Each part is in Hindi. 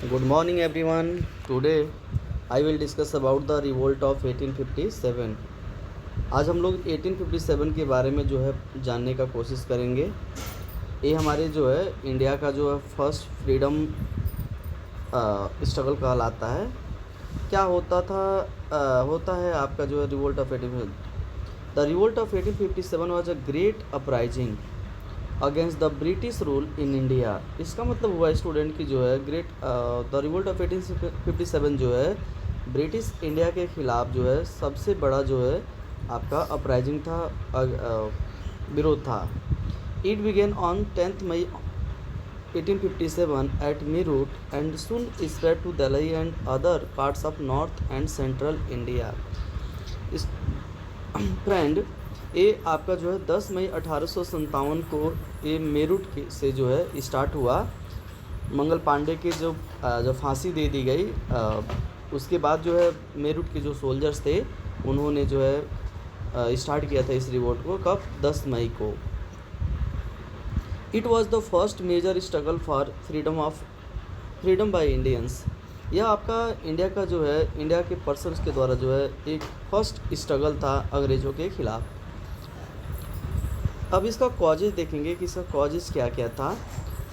Good morning everyone. Today I will discuss about the revolt of 1857. आज हम लोग 1857 के बारे में जो है जानने का कोशिश करेंगे। ये हमारे जो है इंडिया का जो है फर्स्ट फ्रीडम स्ट्रगल कहलाता है। क्या होता है आपका जो है revolt of 1857। The revolt of 1857 was a great uprising against the British rule in India. इसका मतलब हुआ स्टूडेंट की जो है द रिवोल्ट ऑफ 1857 जो है ब्रिटिश इंडिया के ख़िलाफ़ जो है सबसे बड़ा जो है आपका अपराइजिंग था, विरोध था। It began on 10 May 1857 at Meerut and soon spread to Delhi and other parts of north and central India. इस फ्रेंड ये आपका जो है 10 मई 1857 को ये मेरठ से जो है स्टार्ट हुआ। मंगल पांडे के जो फांसी दे दी गई, उसके बाद जो है मेरठ के जो सोल्जर्स थे उन्होंने जो है स्टार्ट किया था इस रिवोल्ट को। कब? 10 मई को। It was the first major struggle for freedom by Indians. यह आपका इंडिया का जो है इंडिया के पर्सन्स के द्वारा जो है एक फर्स्ट स्ट्रगल था अंग्रेज़ों के ख़िलाफ़। अब इसका कॉजेज़ देखेंगे कि इसका कॉजेज़ क्या क्या था।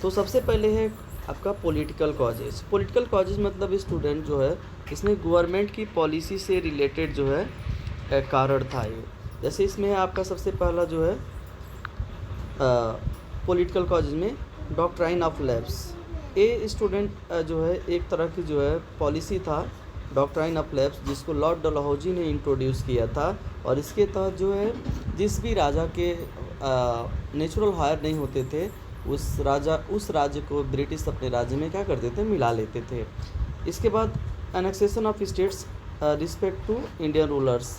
तो सबसे पहले है आपका पॉलिटिकल कॉजेज़। पॉलिटिकल कॉजेज़ मतलब स्टूडेंट जो है इसमें गवर्नमेंट की पॉलिसी से रिलेटेड जो है कारण था ये। जैसे इसमें आपका सबसे पहला जो है पॉलिटिकल कॉजेज़ में डॉक्ट्राइन ऑफ लैप्स। ये स्टूडेंट जो है एक तरह की जो है पॉलिसी था डॉक्ट्राइन ऑफ लैप्स, जिसको लॉर्ड डलहौजी ने इंट्रोड्यूस किया था। और इसके तहत जो है जिस भी राजा के नेचुरल हायर नहीं होते थे उस राज्य को ब्रिटिश अपने राज्य में क्या करते थे, मिला लेते थे। इसके बाद annexation of states respect to Indian rulers.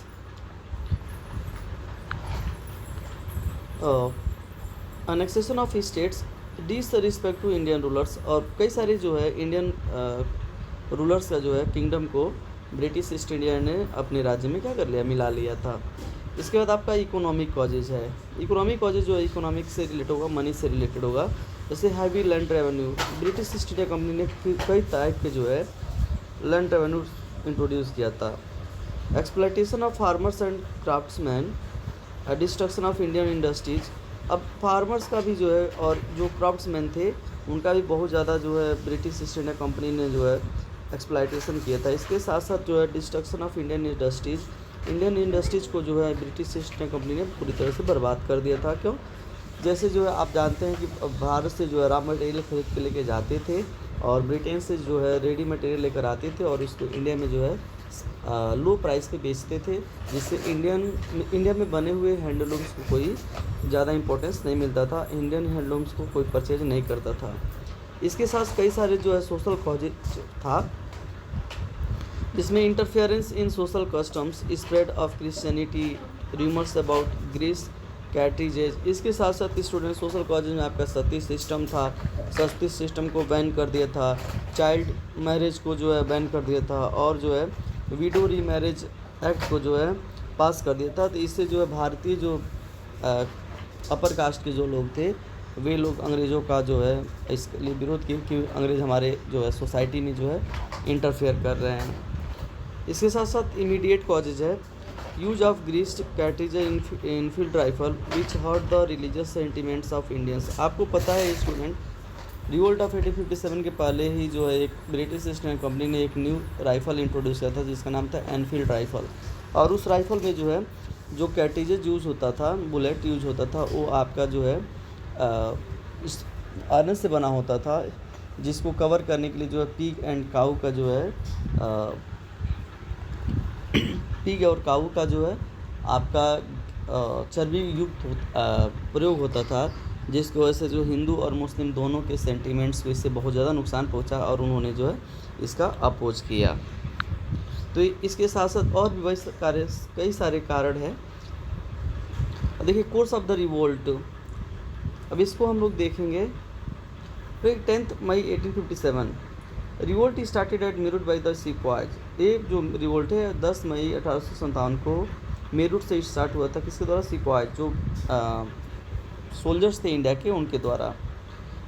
Annexation of states disrespect to Indian rulers. और कई सारे जो है इंडियन रूलर्स का जो है किंगडम को ब्रिटिश ईस्ट इंडिया ने अपने राज्य में क्या कर लिया, मिला लिया था। इसके बाद आपका इकोनॉमिक कॉजेज है। इकोनॉमिक कॉजेज जो है इकोनॉमिक से रिलेटेड होगा, मनी से रिलेटेड होगा। जैसे heavy land revenue. British east India company ने कई टाइप के जो है लैंड रेवेन्यू इंट्रोड्यूस किया था। Exploitation of farmers and craftsman, destruction of Indian industries. अब फार्मर्स का भी जो है और जो क्राफ्ट्समैन थे उनका भी बहुत ज़्यादा जो है ब्रिटिश ईस्ट इंडिया कंपनी ने जो है एक्सप्लॉयटेशन किया था। इसके साथ साथ जो है डिस्ट्रक्शन ऑफ इंडियन इंडस्ट्रीज़ को जो है ब्रिटिश ईस्ट इंडिया कंपनी ने पूरी तरह से बर्बाद कर दिया था। क्यों? जैसे जो है आप जानते हैं कि भारत से जो है रॉ मटेरियल खरीद के लेके जाते थे और ब्रिटेन से जो है रेडी मटेरियल लेकर आते थे और इसको इंडिया में जो है लो प्राइस पे बेचते थे, जिससे इंडिया में बने हुए हैंडलूम्स को कोई ज़्यादा इंपॉर्टेंस नहीं मिलता था, इंडियन हैंडलूम्स को कोई परचेज नहीं करता था। इसके साथ कई सारे जो है सोशल कॉजेज था, जिसमें interference in social customs, spread of Christianity, rumours about grease cartridges. इसके साथ साथ स्टूडेंट सोशल कॉजेज में आपका सती सिस्टम था, सती सिस्टम को बैन कर दिया था, चाइल्ड मैरिज को जो है बैन कर दिया था और जो है विडो री मैरिज एक्ट को जो है पास कर दिया था। तो इससे जो है भारतीय जो अपर कास्ट के जो लोग थे वे लोग अंग्रेज़ों का जो है इसके लिए विरोध किए कि अंग्रेज़ हमारे जो है सोसाइटी में जो है इंटरफेयर कर रहे हैं। इसके साथ साथ इमीडिएट कॉजेज है use of greased cartridge Enfield rifle which hurt the religious sentiments of Indians. आपको पता है स्टूडेंट रिवोल्ट ऑफ 1857 के पहले ही जो है एक ब्रिटिश ईस्ट इंडिया कंपनी ने एक न्यू राइफ़ल इंट्रोड्यूस किया था जिसका नाम था एनफील्ड राइफ़ल। और उस राइफ़ल में जो है जो कैट्रिजेज यूज़ होता था, बुलेट यूज़ होता था, वो आपका जो है इस आयरन से बना होता था, जिसको कवर करने के लिए जो है पिग एंड काऊ का जो है पिग और काऊ का जो है आपका चर्बी युक्त प्रयोग होता था, जिसकी वजह से जो हिंदू और मुस्लिम दोनों के सेंटिमेंट्स को इससे बहुत ज़्यादा नुकसान पहुंचा और उन्होंने जो है इसका अपोज किया। तो इसके साथ साथ और भी कई सारे कारण हैं। देखिए कोर्स ऑफ द रिवोल्ट, अब इसको हम लोग देखेंगे। फिर 10 May 1857 revolt started at Meerut by the sepoys. ये जो रिवोल्ट है 10 मई 1857 को मेरठ से स्टार्ट हुआ था। किसके द्वारा? सिपॉयज, जो सोल्जर्स थे इंडिया के, उनके द्वारा।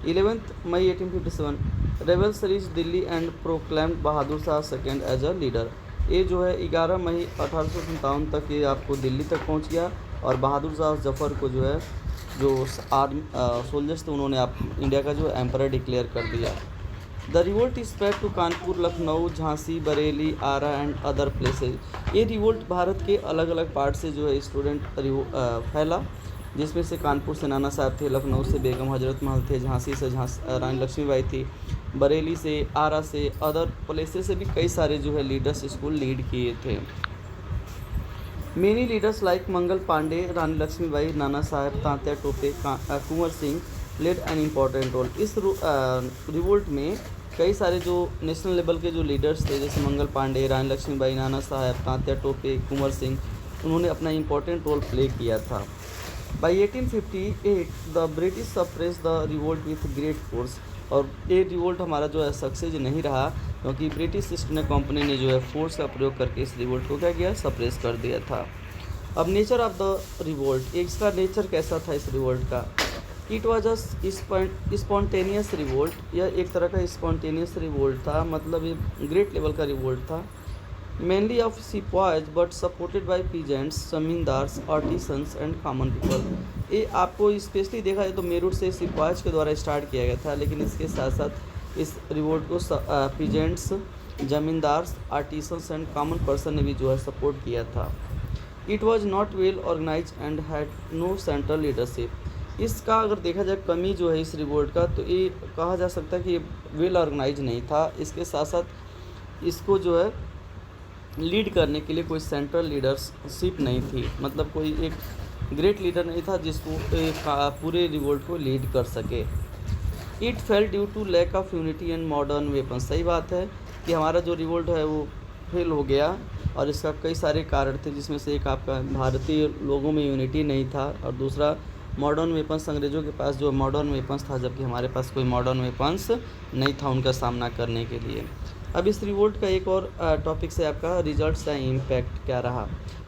11 मई 1857 rebels reach Delhi and proclaimed Bahadur Shah second as a leader. ये जो है 11 मई 1857 तक ये आपको दिल्ली तक पहुंच गया और बहादुर शाह जफ़र को जो है जो आर्मी सोल्जर्स थे उन्होंने आप इंडिया का जो एम्परर डिक्लेयर कर दिया। The revolt spread to Kanpur, Lucknow, Jhansi, Bareilly, Arrah and other places. ये रिवोल्ट भारत के अलग अलग पार्ट से जो है स्टूडेंट फैला, जिसमें से कानपुर से नाना साहब थे, लखनऊ से बेगम हजरत महल थे, झांसी से रानी लक्ष्मीबाई थी, बरेली से, आरा से, अदर प्लेसेस से भी कई सारे जो है लीडर्स इसको लीड किए थे। Many leaders like Mangal Pandey, Rani Lakshmibai, Nana Sahib, Tatya Tope, Kunwar Singh led an important role. इस रिवोल्ट में कई सारे जो नेशनल लेवल के जो लीडर्स थे जैसे मंगल पांडे, रानी लक्ष्मीबाई, नाना साहब, तात्या टोपे, कुंवर सिंह, उन्होंने अपना इम्पोर्टेंट रोल प्ले किया था। By 1858 the British suppress the revolt with great force. और ये रिवोल्ट हमारा जो है सक्सेस नहीं रहा क्योंकि ब्रिटिश ईस्ट इंडिया कंपनी ने जो है फोर्स का प्रयोग करके इस रिवोल्ट को क्या किया, सप्रेस कर दिया था। अब नेचर ऑफ द रिवोल्ट, इसका नेचर कैसा था इस रिवोल्ट का। It was a spontaneous revolt, यह एक तरह का स्पॉन्टेनियस रिवोल्ट था, मतलब ये ग्रेट लेवल का रिवोल्ट था। Mainly of sepoys but supported by peasants, zamindars, artisans and common people. ये आपको स्पेशली देखा जाए तो मेरठ से सिपाहीज के द्वारा स्टार्ट किया गया था, लेकिन इसके साथ साथ इस रिवोल्ट को peasants, zamindars, artisans and common person ने भी जो है सपोर्ट किया था। It was not well organise and had no central leadership. इसका अगर देखा जाए कमी जो है इस रिवोल्ट का, तो ये कहा जा सकता है कि ये वेल ऑर्गेनाइज नहीं था। इसके साथ साथ इसको जो है लीड करने के लिए कोई सेंट्रल लीडरशिप नहीं थी, मतलब कोई एक ग्रेट लीडर नहीं था जिसको पूरे रिवोल्ट को लीड कर सके। It fail due to lack of unity and modern weapon. सही बात है कि हमारा जो रिवोल्ट है वो फेल हो गया और इसका कई सारे कारण थे, जिसमें से एक आपका भारतीय लोगों में यूनिटी नहीं था और दूसरा मॉडर्न वेपन्स, अंग्रेज़ों के पास जो मॉडर्न वेपन्स था जबकि हमारे पास कोई मॉडर्न वेपन्स नहीं था उनका सामना करने के लिए। अब इस रिवोल्ट का एक और टॉपिक से आपका रिजल्ट्स का इम्पैक्ट क्या रहा।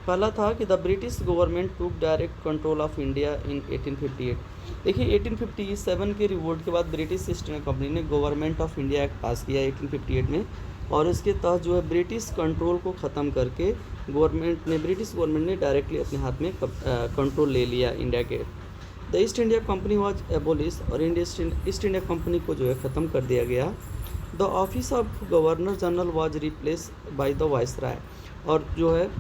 पहला था कि द ब्रिटिश गवर्नमेंट टूक direct control of India in 1858। देखिए 1857 के रिवोल्ट के बाद ब्रिटिश ईस्ट इंडिया कंपनी ने गवर्नमेंट ऑफ इंडिया एक्ट पास किया 1858 में, और इसके तहत जो है ब्रिटिश कंट्रोल को ख़त्म करके ब्रिटिश गवर्नमेंट ने डायरेक्टली अपने हाथ में कंट्रोल ले लिया इंडिया के। The east India company was abolish, और ईस्ट इंडिया कंपनी को जो है ख़त्म कर दिया गया। The office of governor general was replace by the viceroy, और जो है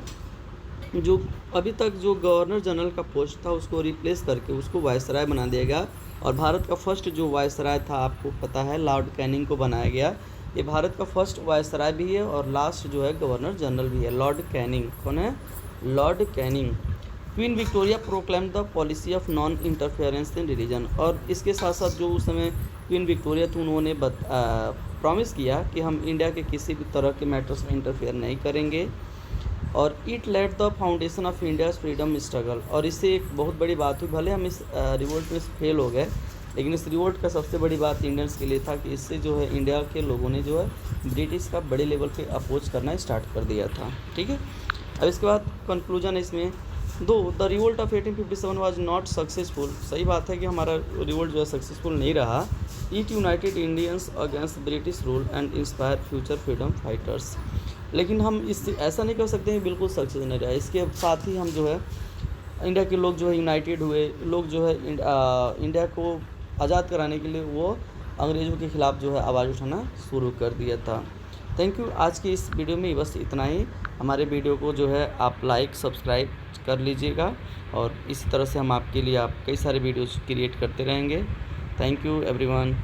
जो अभी तक जो गवर्नर जनरल का पोस्ट था उसको रिप्लेस करके उसको वाइसराय बना दिया गया। और भारत का फर्स्ट जो वाइसराय था आपको पता है लॉर्ड कैनिंग को बनाया गया। ये भारत का फर्स्ट वाइसराय भी है और लास्ट जो है गवर्नर जनरल भी है, लॉर्ड कैनिंग। कौन है? Lord Canning. Queen Victoria proclaim the policy of non interference in religion, और इसके साथ साथ जो उस समय क्वीन विक्टोरिया थी उन्होंने प्रॉमिस किया कि हम इंडिया के किसी भी तरह के मैटर्स में इंटरफेयर नहीं करेंगे। और it led the foundation of India's freedom struggle, और इससे एक बहुत बड़ी बात हुई, भले हम इस रिवोल्ट में फेल हो गए लेकिन इस रिवोल्ट का सबसे बड़ी बात इंडियंस के लिए था कि इससे जो है इंडिया के लोगों ने जो है ब्रिटिश का बड़े लेवल पे अपोज करना स्टार्ट कर दिया था। ठीक है, अब इसके बाद कंक्लूजन इसमें, दो the revolt of 1857 was not successful. सही बात है कि हमारा रिवोल्ट जो है सक्सेसफुल नहीं रहा। It United Indians against British rule and inspire future freedom fighters. लेकिन हम इससे ऐसा नहीं कर सकते कि बिल्कुल सक्सेस नहीं रहा। इसके साथ ही हम जो है इंडिया के लोग जो है यूनाइटेड हुए, लोग जो है इंडिया को आज़ाद कराने के लिए वो अंग्रेज़ों के ख़िलाफ़ जो है आवाज़ उठाना शुरू कर दिया था। Thank you. आज की इस वीडियो में बस इतना ही। हमारे वीडियो को जो है आप लाइक सब्सक्राइब कर लीजिएगा और इसी तरह से हम आपके लिए कई सारे वीडियोज़ क्रिएट करते रहेंगे। Thank you everyone.